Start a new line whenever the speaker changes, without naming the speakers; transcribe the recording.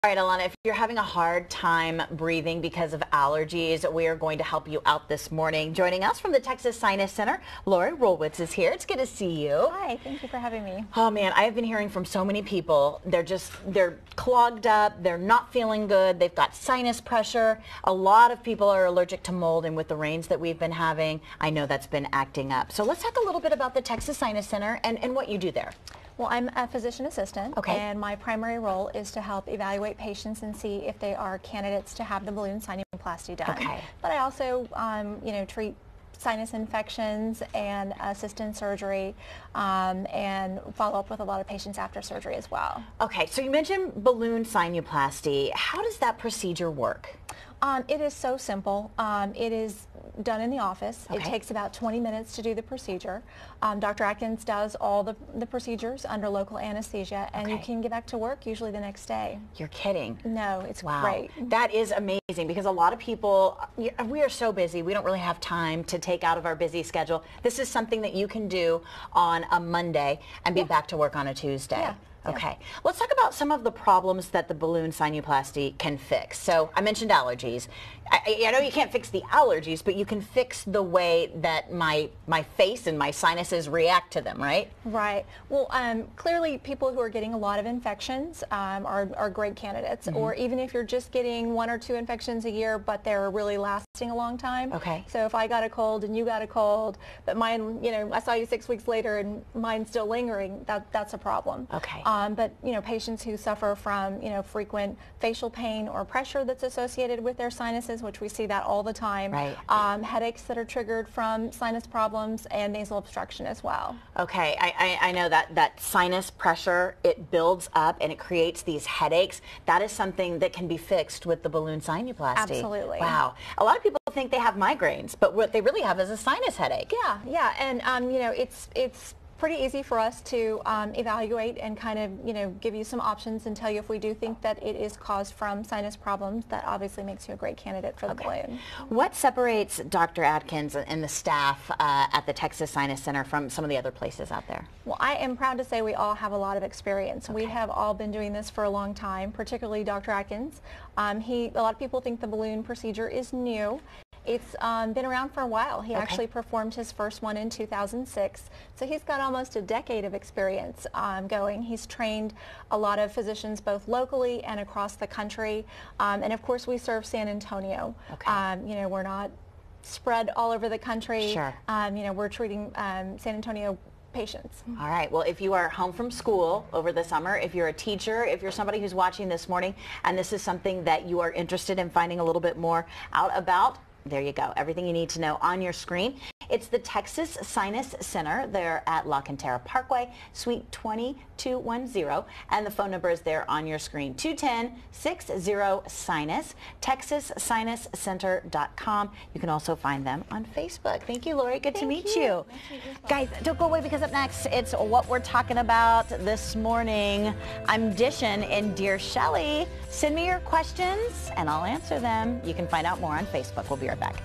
All right, Alana, if you're having a hard time breathing because of allergies, we are going to help you out this morning. Joining us from the Texas Sinus Center, Lori Rolwitz is here. It's good to see you.
Hi, thank you for having me.
Oh man, I have been hearing from so many people. They're clogged up, they're not feeling good, they've got sinus pressure. A lot of people are allergic to mold, and with the rains that we've been having, I know that's been acting up. So let's talk a little bit about the Texas Sinus Center and what you do there.
Well, I'm a physician assistant,
okay,
and my primary role is to help evaluate patients and see if they are candidates to have the balloon sinuplasty done.
Okay.
But I also, treat sinus infections and assist in surgery and follow up with a lot of patients after surgery as well.
Okay, so you mentioned balloon sinuplasty. How does that procedure work?
It is so simple. It is done in the office.
Okay.
It takes about 20 minutes to do the procedure. Dr. Atkins does all the procedures under local anesthesia, and
okay,
you can get back to work usually the next day.
You're kidding.
No, it's
wow,
great.
That is amazing, because a lot of people, we are so busy, we don't really have time to take out of our busy schedule. This is something that you can do on a Monday and be back to work on a Tuesday.
Yeah.
Okay, let's talk about some of the problems that the balloon sinuplasty can fix. So I mentioned allergies. I know you can't fix the allergies, but you can fix the way that my face and my sinuses react to them, right?
Right. Well, clearly people who are getting a lot of infections are great candidates. Mm-hmm. Or even if you're just getting 1 or 2 infections a year, but they're really lasting a long time.
Okay.
So if I got a cold and you got a cold, but mine, I saw you 6 weeks later and mine's still lingering, that's a problem.
Okay.
But patients who suffer from frequent facial pain or pressure that's associated with their sinuses, which we see that all the time.
Right.
Headaches that are triggered from sinus problems and nasal obstruction as well.
Okay, I know that sinus pressure, it builds up and it creates these headaches. That is something that can be fixed with the balloon sinuplasty.
Absolutely.
Wow. A lot of people think they have migraines, but what they really have is a sinus headache.
Yeah, and it's pretty easy for us to evaluate and kind of give you some options and tell you if we do think that it is caused from sinus problems. That obviously makes you a great candidate for the balloon.
What separates Dr. Atkins and the staff at the Texas Sinus Center from some of the other places out there?
Well, I am proud to say we all have a lot of experience.
Okay.
We have all been doing this for a long time, particularly Dr. Atkins. A lot of people think the balloon procedure is new. It's been around for a while. He actually performed his first one in 2006. So he's got almost a decade of experience going. He's trained a lot of physicians both locally and across the country. And of course we serve San Antonio.
Okay.
We're not spread all over the country.
Sure.
We're treating San Antonio patients.
All right. Well, if you are home from school over the summer, if you're a teacher, if you're somebody who's watching this morning, and this is something that you are interested in finding a little bit more out about, there you go. Everything you need to know on your screen. It's the Texas Sinus Center. They're at La Cantera Parkway, Suite 2210, and the phone number is there on your screen, 210-60-SINUS, TexasSinusCenter.com. You can also find them on Facebook. Thank you, Lori. Good to meet you. Guys, don't go away, because up next, it's what we're talking about this morning. I'm dishing in Dear Shelley. Send me your questions, and I'll answer them. You can find out more on Facebook. We'll be right back.